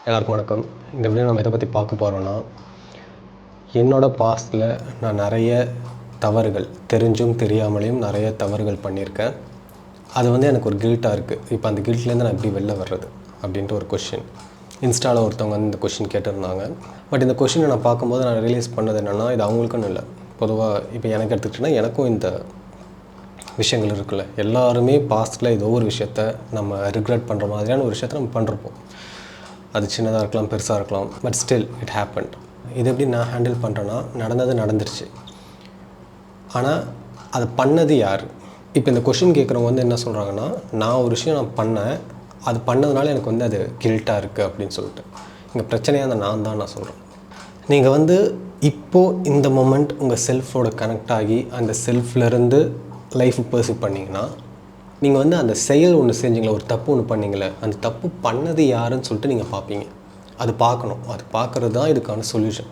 எல்லாருக்கும் வணக்கம். இந்த வீடியோ நம்ம எதை பற்றி பார்க்க போகிறோன்னா, என்னோடய பாஸ்ட்டில் நான் நிறைய தவறுகள் தெரிஞ்சும் தெரியாமலேயும் நிறைய தவறுகள் பண்ணியிருக்கேன். அது எனக்கு ஒரு கில்ட்டாக இருக்குது. இப்போ அந்த கில்ட்லேருந்து நான் எப்படி வெளில வர்றது அப்படின்ட்டு ஒரு கொஷின் இன்ஸ்டாவில் ஒருத்தவங்க இந்த கொஷின் கேட்டிருந்தாங்க. பட் இந்த கொஷினை நான் பார்க்கும்போது நான் ரியலைஸ் பண்ணது என்னென்னா, இது அவங்களுக்குன்னு இல்லை, பொதுவாக இப்போ எனக்கு எடுத்துக்கிட்டேன்னா எனக்கும் இந்த விஷயங்கள் இருக்குல்ல. எல்லாருமே பாஸ்ட்டில் ஏதோ ஒரு விஷயத்த நம்ம ரிக்ரெட் பண்ணுற மாதிரியான ஒரு விஷயத்த நம்ம பண்ணிருப்போம். அது சின்னதாக இருக்கலாம், பெருசாக இருக்கலாம், பட் ஸ்டில் இட் ஹேப்பன்ட். இது எப்படி நான் ஹேண்டில் பண்ணுறேன்னா, நடந்துருச்சு, ஆனால் அதை பண்ணது யார்? இப்போ இந்த கொஷின் கேட்குறவங்க என்ன சொல்கிறாங்கன்னா, நான் ஒரு விஷயம் நான் பண்ணேன், அது பண்ணதுனால எனக்கு அது கில்ட்டாக இருக்குது அப்படின்னு சொல்லிட்டு. இங்கே பிரச்சனையாக அந்த நான் சொல்கிறேன். நீங்கள் இப்போது இந்த மொமெண்ட் உங்கள் செல்ஃபோட கனெக்ட் ஆகி அந்த செல்ஃப்லேருந்து லைஃப் பர்சீவ் பண்ணிங்கன்னா, நீங்கள் அந்த செயல் ஒன்று செஞ்சீங்களே, ஒரு தப்பு ஒன்று பண்ணிங்களே, அந்த தப்பு பண்ணது யாருன்னு சொல்லிட்டு நீங்கள் பார்ப்பீங்க. அது பார்க்கணும். அது பார்க்குறது தான் இதுக்கான சொல்யூஷன்.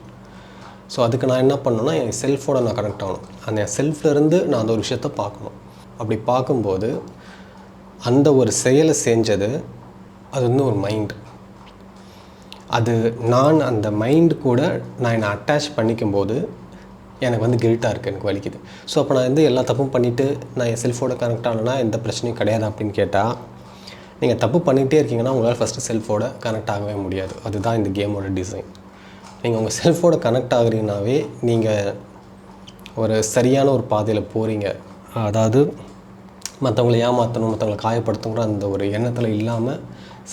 ஸோ அதுக்கு நான் என்ன பண்ணணுன்னா, என் செல்ஃபோட நான் கனெக்ட் ஆகணும். அந்த என் செல்ஃப்லேருந்து நான் அந்த ஒரு விஷயத்தை பார்க்கணும். அப்படி பார்க்கும்போது அந்த ஒரு செயலை செஞ்சது அது ஒரு மைண்டு. அது நான் அந்த மைண்டு கூட நான் என்னை அட்டாச் பண்ணிக்கும்போது எனக்கு கில்ட்டாக இருக்குது, எனக்கு வலிக்குது. ஸோ அப்போ நான் எல்லா தப்பும் பண்ணிவிட்டு நான் என் செல்ஃபோட கனெக்ட் ஆகலைன்னா எந்த பிரச்சனையும் கிடையாது அப்படின்னு கேட்டால், நீங்கள் தப்பு பண்ணிகிட்டே இருக்கீங்கன்னா உங்களால் ஃபஸ்ட்டு செல்ஃபோட கனெக்ட் ஆகவே முடியாது. அதுதான் இந்த கேமோட டிசைன். நீங்கள் உங்கள் செல்ஃபோட கனெக்ட் ஆகுறீங்கனாவே நீங்கள் ஒரு சரியான ஒரு பாதையில் போகிறீங்க. அதாவது மற்றவங்களை ஏமாற்றணும், மற்றவங்களை காயப்படுத்தணுங்கிற அந்த ஒரு எண்ணத்தில் இல்லாமல்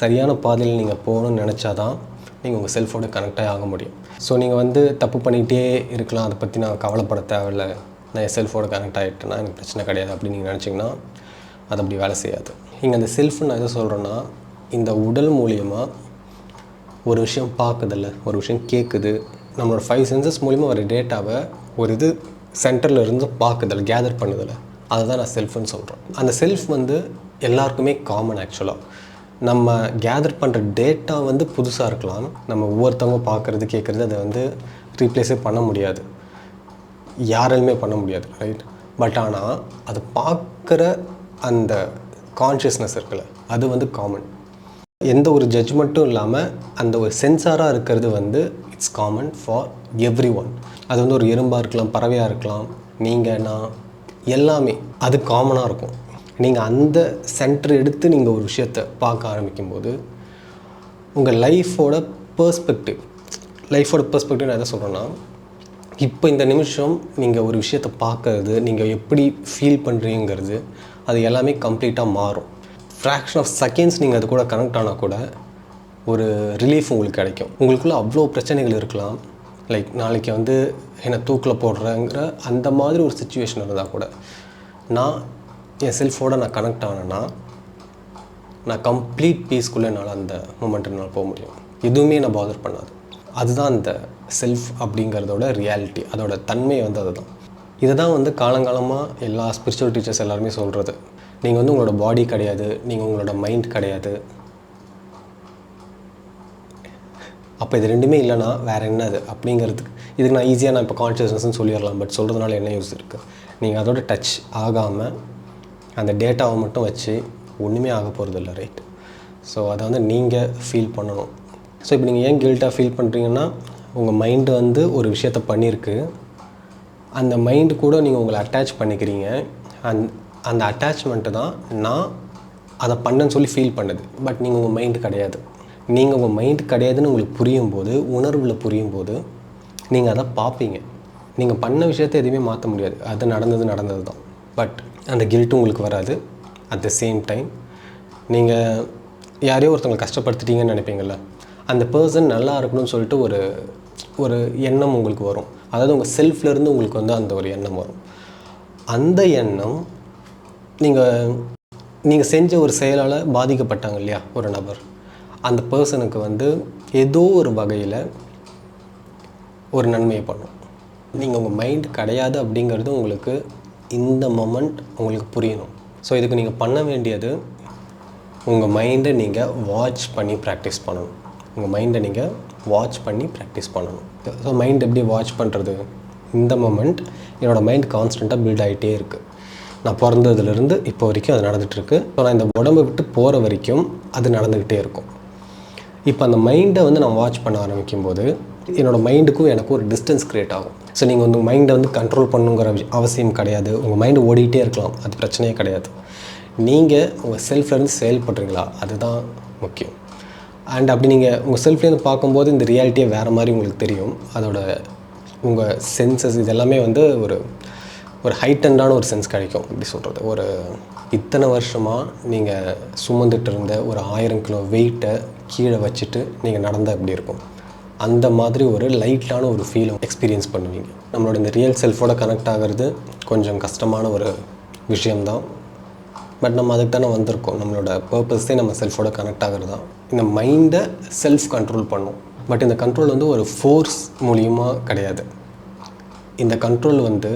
சரியான பாதையில் நீங்கள் போகணும்னு நினச்சாதான் நீங்கள் உங்கள் செல்ஃபோட கனெக்டாக ஆக முடியும். ஸோ நீங்கள் தப்பு பண்ணிகிட்டே இருக்கலாம், அதை பற்றி நான் கவலைப்பட தேவையில்லை, நான் என் செல்ஃபோட கனெக்ட் ஆகிட்டேன்னா எனக்கு பிரச்சனை கிடையாது அப்படின்னு நீங்கள் நினச்சிங்கன்னா அது அப்படி வேலை செய்யாது. இங்கே அந்த செல்ஃப்னு நான் எதை சொல்கிறேன்னா, இந்த உடல் மூலியமாக ஒரு விஷயம் பார்க்குதில்ல, ஒரு விஷயம் கேட்குது, நம்மளோட 5 சென்சஸ் மூலிமா ஒரு டேட்டாவை ஒரு சென்டரில் இருந்து பார்க்குதில்ல, கேதர் பண்ணுதில்ல, அதை தான் நான் செல்ஃப்னு சொல்கிறேன். அந்த செல்ஃப் எல்லாருக்குமே காமன். ஆக்சுவலாக நம்ம கேதர் பண்ணுற டேட்டா புதுசாக இருக்கலாம், நம்ம ஒவ்வொருத்தவங்க பார்க்குறது கேட்குறது அதை ரீப்ளேஸே பண்ண முடியாது, யாராலுமே பண்ண முடியாது, ரைட்? பட் ஆனால் அது பார்க்குற அந்த கான்ஷியஸ்னஸ் இருக்குல்ல, அது காமன். எந்த ஒரு ஜட்ஜ்மெண்ட்டும் இல்லாமல் அந்த ஒரு சென்சாராக இருக்கிறது it's common for every one. அது ஒரு எறும்பாக இருக்கலாம், பறவையாக இருக்கலாம், நீங்கள் நான் எல்லாமே அது காமனாக இருக்கும். நீங்கள் அந்த சென்டர் எடுத்து நீங்கள் ஒரு விஷயத்தை பார்க்க ஆரம்பிக்கும்போது உங்கள் லைஃபோட பெர்ஸ்பெக்டிவ் நான் எதை சொல்கிறேன்னா, இப்போ இந்த நிமிஷம் நீங்கள் ஒரு விஷயத்தை பார்க்கறது, நீங்கள் எப்படி ஃபீல் பண்ணுறீங்கிறது, அது எல்லாமே கம்ப்ளீட்டாக மாறும். ஃப்ராக்ஷன் ஆஃப் செகண்ட்ஸ் நீங்கள் அது கூட கனெக்ட் ஆனால் கூட ஒரு ரிலீஃப் உங்களுக்கு கிடைக்கும். உங்களுக்குள்ளே அவ்வளோ பிரச்சனைகள் இருக்கலாம், லைக் நாளைக்கு என்னை தூக்கில் போடுறேங்கிற அந்த மாதிரி ஒரு சிச்சுவேஷன் இருந்தால் கூட, நான் என் செல்ஃபோட நான் கனெக்ட் ஆனேன்னா நான் கம்ப்ளீட் பீஸ்க்குள்ளே என்னால் அந்த மூமெண்ட் என்னால் போக முடியும். எதுவுமே நான் பாதர் பண்ணாது. அதுதான் அந்த செல்ஃப் அப்படிங்கிறதோட ரியாலிட்டி, அதோட தன்மை அதுதான். இதை தான் காலங்காலமாக எல்லா ஸ்பிரிச்சுவல் டீச்சர்ஸ் எல்லாருமே சொல்கிறது. நீங்கள் உங்களோட பாடி கிடையாது, நீங்கள் உங்களோட மைண்ட் கிடையாது. அப்போ இது ரெண்டுமே இல்லைனா வேறு என்ன அது அப்படிங்கிறதுக்கு இதுக்கு நான் ஈஸியாக நான் இப்போ கான்ஷியஸ்னஸ்ன்னு சொல்லிடலாம். பட் சொல்கிறதுனால என்ன யூஸ் இருக்குது? நீங்கள் அதோட டச் ஆகாமல் அந்த டேட்டாவை மட்டும் வச்சு ஒன்றுமே ஆக போகிறது இல்லை, ரைட்? ஸோ அதை நீங்கள் ஃபீல் பண்ணணும். ஸோ இப்போ நீங்கள் ஏன் கில்ட்டாக ஃபீல் பண்ணுறீங்கன்னா, உங்கள் மைண்டு ஒரு விஷயத்த பண்ணியிருக்கு, அந்த மைண்டு கூட நீங்கள் உங்களை அட்டாச் பண்ணிக்கிறீங்க. அந்த அட்டாச்மெண்ட்டு தான் நான் அதை பண்ணேன்னு சொல்லி ஃபீல் பண்ணுது. பட் நீங்கள் உங்கள் மைண்டு கிடையாது. நீங்கள் உங்கள் மைண்டு கிடையாதுன்னு உங்களுக்கு புரியும்போது, உணர்வில் புரியும்போது நீங்கள் அதை பார்ப்பீங்க. நீங்கள் பண்ண விஷயத்தை எதுவுமே மாற்ற முடியாது, அது நடந்தது தான். பட் அந்த கில்ட்டும் உங்களுக்கு வராது. அட் த சேம் டைம் நீங்கள் யாரையோ ஒருத்தவங்களை கஷ்டப்படுத்திட்டீங்கன்னு நினைப்பீங்கள்ல, அந்த பர்சன் நல்லா இருக்கணும்னு சொல்லிட்டு ஒரு எண்ணம் உங்களுக்கு வரும். அதாவது உங்கள் செல்ஃப்லேருந்து உங்களுக்கு அந்த ஒரு எண்ணம் வரும். அந்த எண்ணம் நீங்கள் செஞ்ச ஒரு செயலால் பாதிக்கப்பட்டாங்க இல்லையா ஒரு நபர், அந்த பர்சனுக்கு ஏதோ ஒரு வகையில் ஒரு நன்மையை பண்ணும். நீங்கள் உங்கள் மைண்ட் கிடையாது அப்படிங்கிறது உங்களுக்கு இந்த மொமெண்ட் உங்களுக்கு புரியணும். ஸோ இதுக்கு நீங்கள் பண்ண வேண்டியது, உங்கள் மைண்டை நீங்கள் வாட்ச் பண்ணி ப்ராக்டிஸ் பண்ணணும். ஸோ மைண்ட் எப்படி வாட்ச் பண்ணுறது? இந்த மொமெண்ட் என்னோடய மைண்ட் கான்ஸ்டண்ட்டாக பில்ட் ஆகிட்டே இருக்குது. நான் பிறந்ததுலேருந்து இப்போ வரைக்கும் அது நடந்துகிட்ருக்கு. ஸோ நான் இந்த உடம்பை விட்டு போகிற வரைக்கும் அது நடந்துக்கிட்டே இருக்கும். இப்போ அந்த மைண்டை வந்து நான் வாட்ச் பண்ண ஆரம்பிக்கும்போது என்னோடய மைண்டுக்கும் எனக்கும் ஒரு டிஸ்டன்ஸ் க்ரியேட் ஆகும். ஸோ நீங்கள் வந்து மைண்டை வந்து கண்ட்ரோல் பண்ணுங்கிற அவசியம் கிடையாது. உங்கள் மைண்டு ஓடிக்கிட்டே இருக்கலாம், அது பிரச்சனையே கிடையாது. நீங்கள் உங்கள் செல்ஃப்லேருந்து செயல்படுறீங்களா, அதுதான் முக்கியம். அண்ட் அப்படி நீங்கள் உங்கள் செல்ஃப்லேருந்து பார்க்கும்போது இந்த ரியாலிட்டியே வேறு மாதிரி உங்களுக்கு தெரியும். அதோட உங்கள் சென்சஸ் இதெல்லாமே வந்து ஒரு ஹைட்டண்டான ஒரு சென்ஸ் கிடைக்கும். எப்படி சொல்கிறது, ஒரு இத்தனை வருஷமாக நீங்கள் சுமந்துட்டு இருந்த ஒரு 1000 கிலோ வெயிட்டை கீழே வச்சுட்டு நீங்கள் நடந்தால் எப்படி இருக்கும், அந்த மாதிரி ஒரு லைட்டான ஒரு ஃபீலை எக்ஸ்பீரியன்ஸ் பண்ணுவீங்க. நம்மளோட இந்த ரியல் செல்ஃபோட கனெக்ட் ஆகிறது கொஞ்சம் கஷ்டமான ஒரு விஷயம்தான். பட் நம்ம அதுக்கு தானே வந்திருக்கோம். நம்மளோட பர்பஸே நம்ம செல்ஃபோட கனெக்ட் ஆகிறது தான். இந்த மைண்டை செல்ஃப் கண்ட்ரோல் பண்ணும். பட் இந்த கண்ட்ரோல் வந்து ஒரு ஃபோர்ஸ் மூலியமாக கிடையாது. இந்த கண்ட்ரோல் வந்து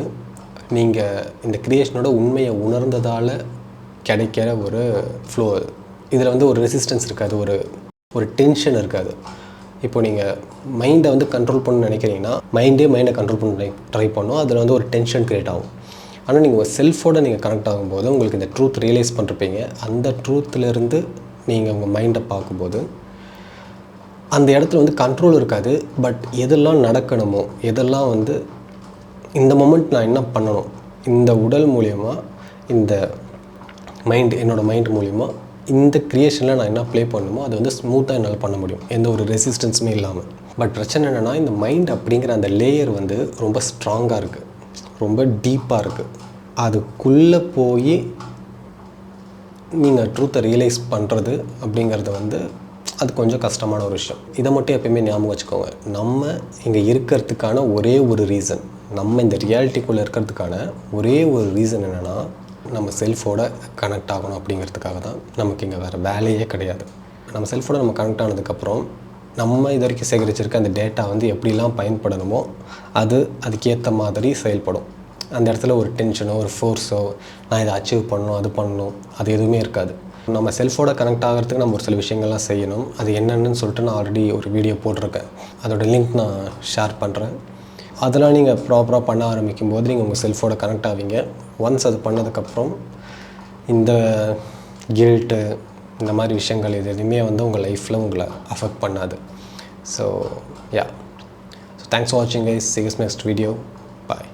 நீங்கள் இந்த க்ரியேஷனோட உண்மையை உணர்ந்ததால் கிடைக்கிற ஒரு ஃப்ளோ. இதில் வந்து ஒரு ரெசிஸ்டன்ஸ் இருக்காது, ஒரு டென்ஷன் இருக்காது. இப்போ நீங்கள் மைண்டை வந்து கண்ட்ரோல் பண்ணணும்னு நினைக்கிறீங்கன்னா மைண்டை கண்ட்ரோல் பண்ண ட்ரை பண்ணோம், அதில் வந்து ஒரு டென்ஷன் க்ரியேட் ஆகும். ஆனால் நீங்கள் ஒரு செல்ஃபோடு நீங்கள் கனெக்ட் ஆகும்போது உங்களுக்கு இந்த ட்ரூத் ரியலைஸ் பண்ணிருப்பீங்க. அந்த ட்ரூத்துலேருந்து நீங்கள் உங்கள் மைண்டை பார்க்கும்போது அந்த இடத்துல வந்து கண்ட்ரோல் இருக்காது. பட் எதெல்லாம் நடக்கணுமோ, எதெல்லாம் வந்து இந்த மொமெண்ட் நான் என்ன பண்ணணும், இந்த உடல் மூலயமா, இந்த என்னோடய மைண்ட் மூலிமா இந்த க்ரியேஷனில் நான் என்ன ப்ளே பண்ணணுமோ அது வந்து ஸ்மூத்தாக என்னால் பண்ண முடியும், எந்த ஒரு ரெசிஸ்டன்ஸுமே இல்லாமல். பட் பிரச்சனை என்னென்னா இந்த மைண்ட் அப்படிங்கிற அந்த லேயர் வந்து ரொம்ப ஸ்ட்ராங்காக இருக்குது, ரொம்ப டீப்பாக இருக்குது. அதுக்குள்ளே போய் நீங்கள் ட்ரூத்தை ரியலைஸ் பண்ணுறது அப்படிங்கிறது வந்து அது கொஞ்சம் கஷ்டமான ஒரு விஷயம். இதை மட்டும் எப்பயுமே ஞாபகம் வச்சுக்கோங்க. நம்ம இங்கே இருக்கிறதுக்கான ஒரே ஒரு ரீசன், நம்ம இந்த ரியாலிட்டிக்குள்ளே இருக்கிறதுக்கான ஒரே ஒரு ரீசன் என்னென்னா நம்ம செல்ஃபோட கனெக்ட் ஆகணும். அப்படிங்கிறதுக்காக தான் நமக்கு இங்கே வேறு வேலையே கிடையாது. நம்ம செல்ஃபோட நம்ம கனெக்ட் ஆனதுக்கப்புறம் நம்ம இது வரைக்கும் சேகரிச்சிருக்க அந்த டேட்டா வந்து எப்படிலாம் பயன்படணுமோ அதுக்கேற்ற மாதிரி செயல்படும். அந்த இடத்துல ஒரு டென்ஷனோ ஒரு ஃபோர்ஸோ நான் இதை அச்சீவ் பண்ணணும் அது பண்ணணும் அது எதுவுமே இருக்காது. நம்ம செல்ஃபோட கனெக்ட் ஆகிறதுக்கு நம்ம ஒரு சில விஷயங்கள்லாம் செய்யணும். அது என்னென்னு சொல்லிட்டு நான் ஆல்ரெடி ஒரு வீடியோ போட்டிருக்கேன், அதோடய லிங்க் நான் ஷேர் பண்ணுறேன். அதெல்லாம் நீங்கள் ப்ராப்பராக பண்ண ஆரம்பிக்கும் போது நீங்கள் உங்கள் செல்ஃபோட கனெக்ட் ஆவீங்க. ஒன்ஸ் அது பண்ணதுக்கப்புறம் இந்த கில்ட்டு இந்த மாதிரி விஷயங்கள் இது எதுவுமே வந்து உங்கள் லைஃப்பில் உங்களை அஃபெக்ட் பண்ணாது. ஸோ தேங்க்ஸ் ஃபார் வாட்சிங் guys. See you next video. Bye.